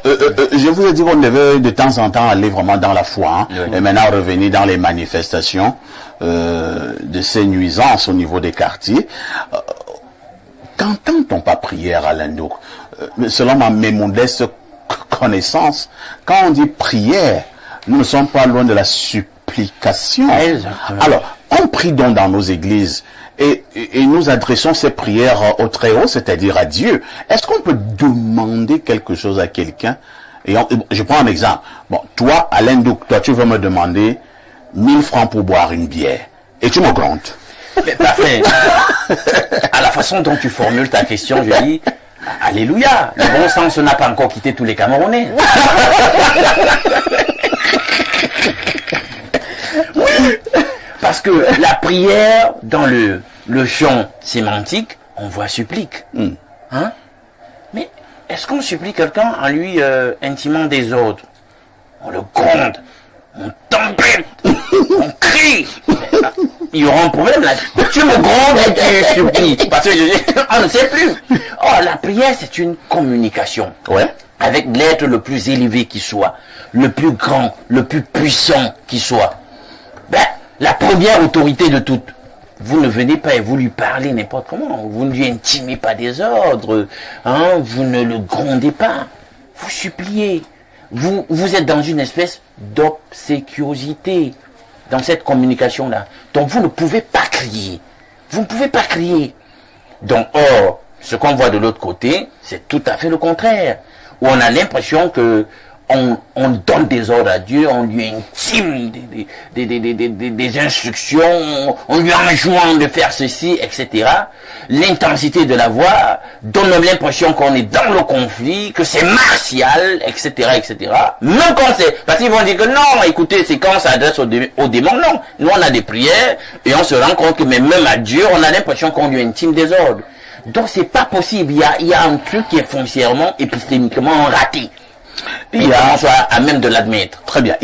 je vous ai dit qu'on devait de temps en temps aller vraiment dans la foi, hein, Oui. et maintenant revenir dans les manifestations de ces nuisances au niveau des quartiers. Qu'entend-on pas prière, Alain Ndouk? Selon mes modestes connaissances, quand on dit prière, nous ne sommes pas loin de la supplication. Exactement. Alors, on prie donc dans nos églises et nous adressons ces prières au Très-Haut, c'est-à-dire à Dieu. Est-ce qu'on peut demander quelque chose à quelqu'un? Je prends un exemple. Bon, toi, Alain Ndouk, toi, tu veux me demander 1000 francs pour boire une bière. Et tu me grondes. Mais parfait. À la façon dont tu formules ta question, je dis alléluia. Le bon sens n'a pas encore quitté tous les Camerounais. Oui. Parce que la prière, dans le champ sémantique, on voit supplique. Hein? Mais est-ce qu'on supplie quelqu'un en lui intimant des ordres? On le gronde, on tempête, on crie. Il y aura un problème là. Tu me grondes et tu supplies. Parce que on ne sait plus. Oh, la prière, c'est une communication. Ouais. Avec l'être le plus élevé qui soit, le plus grand, le plus puissant qui soit. Ben, la première autorité de toutes. Vous ne venez pas et vous lui parlez n'importe comment. Vous ne lui intimez pas des ordres. Hein, vous ne le grondez pas. Vous suppliez. Vous êtes dans une espèce d'obséquiosité dans cette communication-là. Donc vous ne pouvez pas crier. Vous ne pouvez pas crier. Donc, or, ce qu'on voit de l'autre côté, c'est tout à fait le contraire. Où on a l'impression que on donne des ordres à Dieu, on lui intime des instructions, on lui enjoint de faire ceci, etc. L'intensité de la voix donne l'impression qu'on est dans le conflit, que c'est martial, etc., etc. Même quand c'est... Parce qu'ils vont dire que non, écoutez, c'est quand on s'adresse aux démons. Non, nous on a des prières et on se rend compte que même à Dieu, on a l'impression qu'on lui intime des ordres. Donc c'est pas possible, il y a un truc qui est foncièrement, épistémiquement raté. Et on soit à même de l'admettre. Très bien.